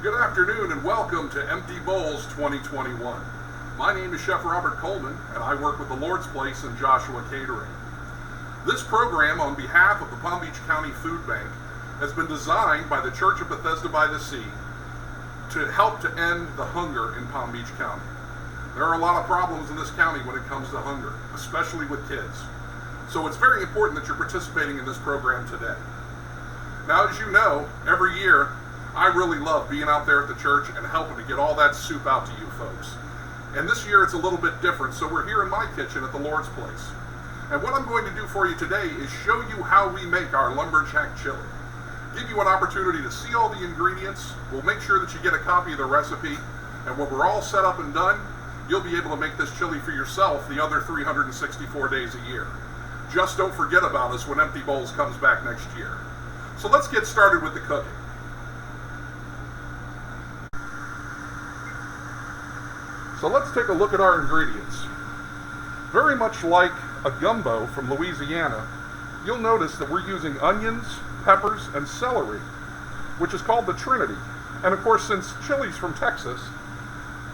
Good afternoon and welcome to Empty Bowls 2021. My name is Chef Robert Coleman and I work with the Lord's Place and Joshua Catering. This program on behalf of the Palm Beach County Food Bank has been designed by the Church of Bethesda by the Sea to help to end the hunger in Palm Beach County. There are a lot of problems in this county when it comes to hunger, especially with kids. So it's very important that you're participating in this program today. Now, as you know, every year I really love being out there at the church and helping to get all that soup out to you folks. And this year it's a little bit different, so we're here in my kitchen at the Lord's Place. And what I'm going to do for you today is show you how we make our Lumberjack Chili. Give you an opportunity to see all the ingredients. We'll make sure that you get a copy of the recipe. And when we're all set up and done, you'll be able to make this chili for yourself the other 364 days a year. Just don't forget about us when Empty Bowls comes back next year. So let's get started with the cooking. So let's take a look at our ingredients. Very much like a gumbo from Louisiana, you'll notice that we're using onions, peppers, and celery, which is called the Trinity. And of course, since chili's from Texas,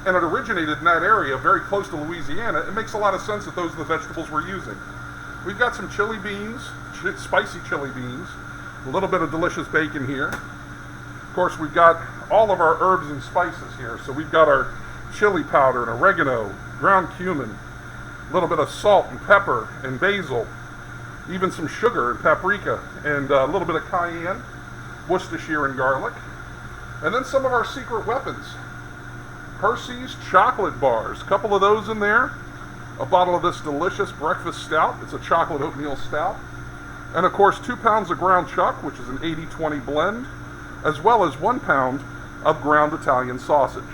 and it originated in that area very close to Louisiana, it makes a lot of sense that those are the vegetables we're using. We've got some chili beans, spicy chili beans, a little bit of delicious bacon here. Of course, we've got all of our herbs and spices here. So we've got our chili powder and oregano, ground cumin, a little bit of salt and pepper and basil, even some sugar and paprika, and a little bit of cayenne, Worcestershire and garlic. And then some of our secret weapons. Hershey's chocolate bars, a couple of those in there. A bottle of this delicious breakfast stout. It's a chocolate oatmeal stout. And of course 2 pounds of ground chuck, which is an 80-20 blend, as well as 1 pound of ground Italian sausage.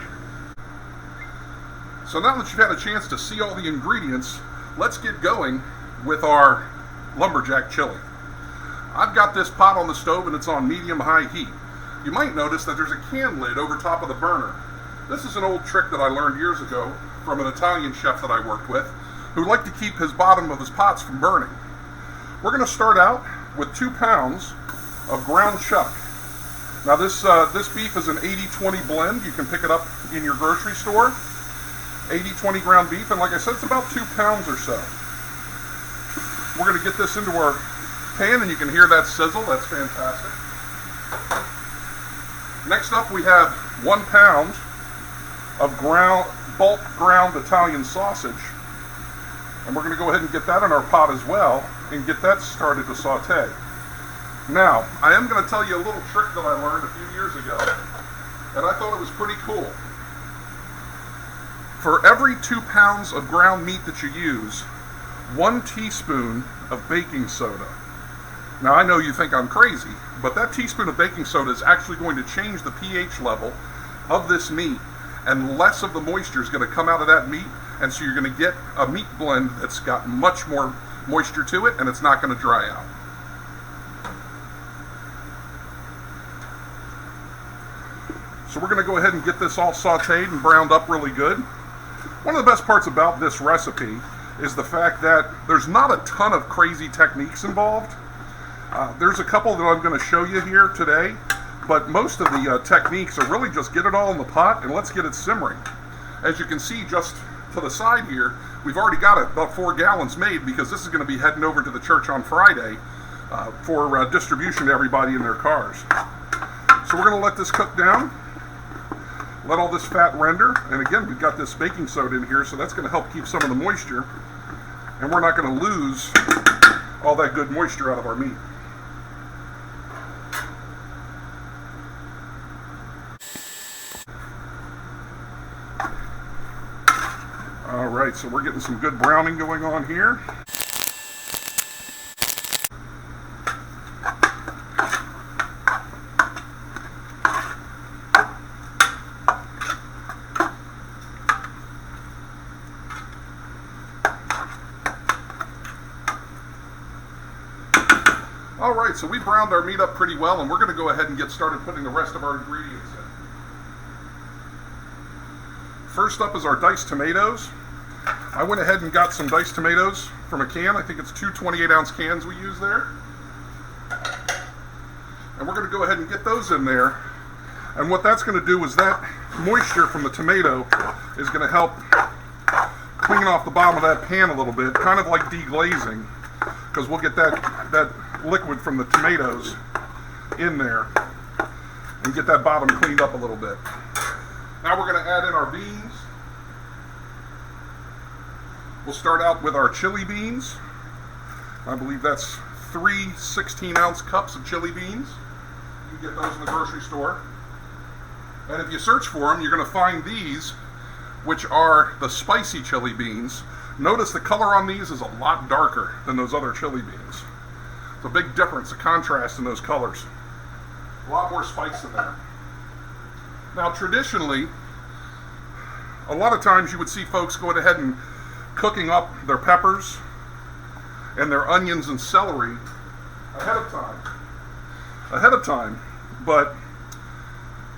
So now that you've had a chance to see all the ingredients, let's get going with our Lumberjack Chili. I've got this pot on the stove and it's on medium-high heat. You might notice that there's a can lid over top of the burner. This is an old trick that I learned years ago from an Italian chef that I worked with who liked to keep his bottom of his pots from burning. We're going to start out with 2 pounds of ground chuck. Now this beef is an 80-20 blend. You can pick it up in your grocery store. 80-20 ground beef, and like I said, it's about 2 pounds or so. We're going to get this into our pan, and you can hear that sizzle. That's fantastic. Next up, we have 1 pound of bulk ground Italian sausage, and we're going to go ahead and get that in our pot as well, and get that started to saute. Now, I am going to tell you a little trick that I learned a few years ago, and I thought it was pretty cool. For every 2 pounds of ground meat that you use, 1 teaspoon of baking soda. Now I know you think I'm crazy, but that teaspoon of baking soda is actually going to change the pH level of this meat, and less of the moisture is going to come out of that meat, and so you're going to get a meat blend that's got much more moisture to it, and it's not going to dry out. So we're going to go ahead and get this all sauteed and browned up really good. One of the best parts about this recipe is the fact that there's not a ton of crazy techniques involved. There's a couple that I'm going to show you here today, but most of the techniques are really just get it all in the pot and let's get it simmering. As you can see just to the side here, we've already got it about 4 gallons made because this is going to be heading over to the church on Friday for distribution to everybody in their cars. So we're going to let this cook down. Let all this fat render, and again, we've got this baking soda in here, so that's going to help keep some of the moisture, and we're not going to lose all that good moisture out of our meat. All right, so we're getting some good browning going on here. Alright, so we browned our meat up pretty well, and we're going to go ahead and get started putting the rest of our ingredients in. First up is our diced tomatoes. I went ahead and got some diced tomatoes from a can. I think it's 2 28-ounce cans we use there. And we're going to go ahead and get those in there. And what that's going to do is that moisture from the tomato is going to help clean off the bottom of that pan a little bit, kind of like deglazing, because we'll get that liquid from the tomatoes in there and get that bottom cleaned up a little bit. Now we're going to add in our beans. We'll start out with our chili beans. I believe that's 3 16-ounce cups of chili beans. You can get those in the grocery store. And if you search for them, you're going to find these, which are the spicy chili beans. Notice the color on these is a lot darker than those other chili beans. It's a big difference, a contrast in those colors. A lot more spice in there. Now, traditionally, a lot of times you would see folks going ahead and cooking up their peppers and their onions and celery ahead of time. But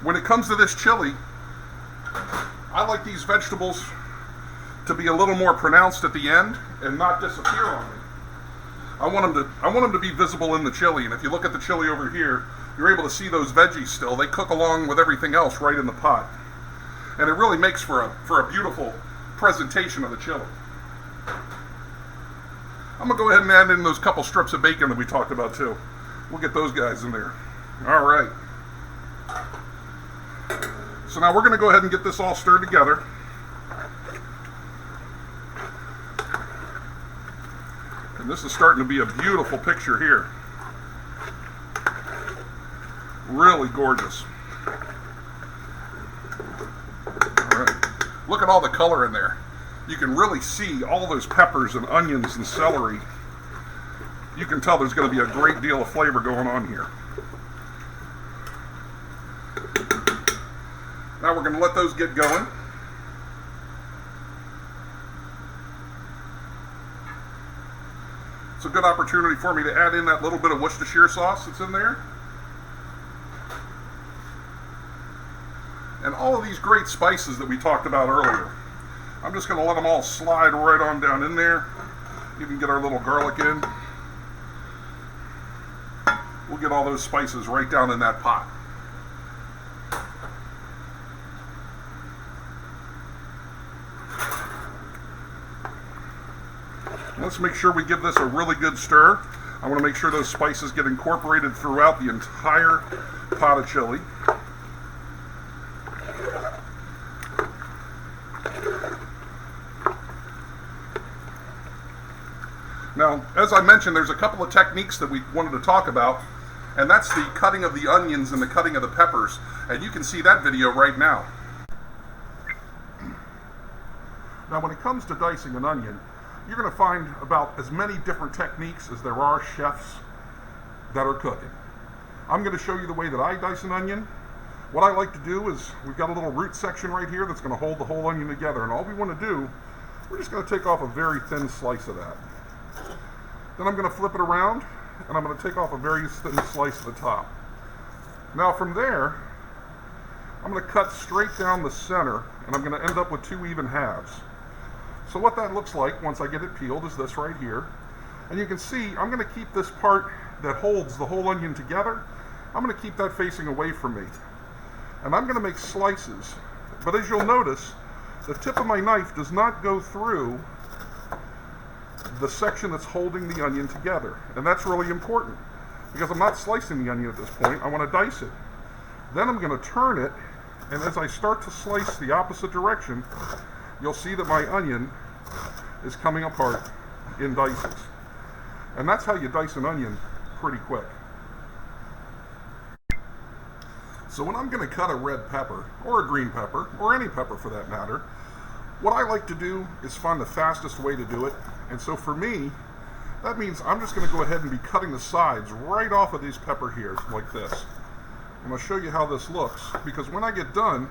when it comes to this chili, I like these vegetables to be a little more pronounced at the end and not disappear on me. I want them to be visible in the chili. And if you look at the chili over here, you're able to see those veggies still. They cook along with everything else right in the pot. And it really makes for a beautiful presentation of the chili. I'm going to go ahead and add in those couple strips of bacon that we talked about too. We'll get those guys in there. All right. So now we're going to go ahead and get this all stirred together. And this is starting to be a beautiful picture here. Really gorgeous. All right. Look at all the color in there. You can really see all those peppers and onions and celery. You can tell there's going to be a great deal of flavor going on here. Now we're going to let those get going. It's a good opportunity for me to add in that little bit of Worcestershire sauce that's in there. And all of these great spices that we talked about earlier. I'm just going to let them all slide right on down in there. You can get our little garlic in. We'll get all those spices right down in that pot. Let's make sure we give this a really good stir. I want to make sure those spices get incorporated throughout the entire pot of chili. Now, as I mentioned, there's a couple of techniques that we wanted to talk about, and that's the cutting of the onions and the cutting of the peppers, and you can see that video right now. Now, when it comes to dicing an onion, you're going to find about as many different techniques as there are chefs that are cooking. I'm going to show you the way that I dice an onion. What I like to do is, we've got a little root section right here that's going to hold the whole onion together, and all we want to do, we're just going to take off a very thin slice of that. Then I'm going to flip it around, and I'm going to take off a very thin slice of the top. Now from there, I'm going to cut straight down the center, and I'm going to end up with 2 even halves. So what that looks like once I get it peeled is this right here. And you can see I'm going to keep this part that holds the whole onion together, I'm going to keep that facing away from me. And I'm going to make slices. But as you'll notice, the tip of my knife does not go through the section that's holding the onion together. And that's really important, because I'm not slicing the onion at this point. I want to dice it. Then I'm going to turn it, and as I start to slice the opposite direction, you'll see that my onion is coming apart in dices. And that's how you dice an onion pretty quick. So when I'm going to cut a red pepper, or a green pepper, or any pepper for that matter, what I like to do is find the fastest way to do it. And so for me, that means I'm just going to go ahead and be cutting the sides right off of these pepper here, like this. I'm going to show you how this looks, because when I get done,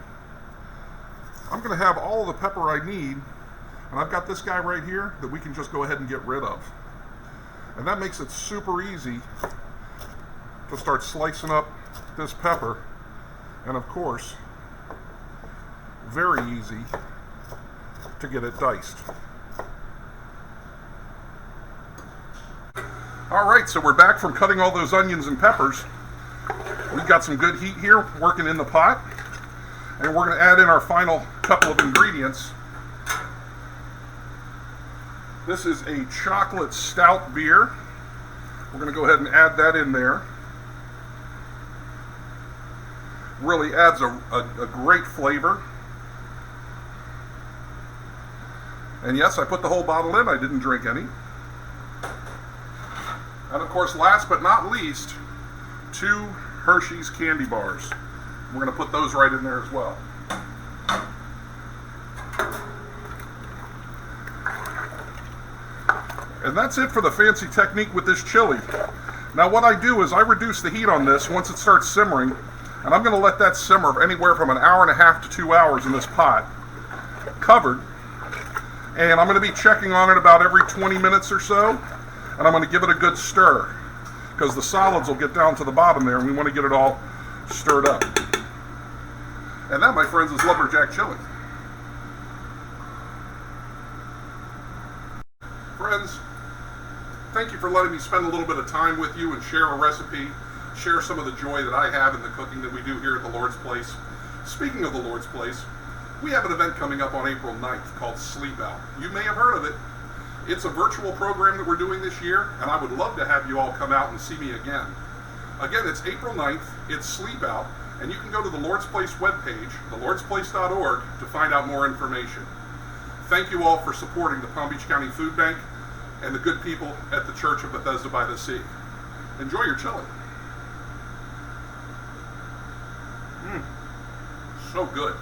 I'm going to have all of the pepper I need, and I've got this guy right here that we can just go ahead and get rid of. And that makes it super easy to start slicing up this pepper, and of course, very easy to get it diced. Alright, so we're back from cutting all those onions and peppers. We've got some good heat here working in the pot. And we're going to add in our final couple of ingredients. This is a chocolate stout beer. We're going to go ahead and add that in there. Really adds a great flavor. And yes, I put the whole bottle in. I didn't drink any. And of course, last but not least, 2 Hershey's candy bars. We're going to put those right in there as well. And that's it for the fancy technique with this chili. Now what I do is I reduce the heat on this once it starts simmering, and I'm going to let that simmer anywhere from an hour and a half to 2 hours in this pot, covered. And I'm going to be checking on it about every 20 minutes or so, and I'm going to give it a good stir, because the solids will get down to the bottom there, and we want to get it all stirred up. And that, my friends, is Lumberjack Chili. Friends, thank you for letting me spend a little bit of time with you and share a recipe, share some of the joy that I have in the cooking that we do here at the Lord's Place. Speaking of the Lord's Place, we have an event coming up on April 9th called Sleep Out. You may have heard of it. It's a virtual program that we're doing this year, and I would love to have you all come out and see me again. Again, it's April 9th, it's Sleep Out, and you can go to the Lord's Place webpage, thelordsplace.org, to find out more information. Thank you all for supporting the Palm Beach County Food Bank and the good people at the Church of Bethesda by the Sea. Enjoy your chili. So good.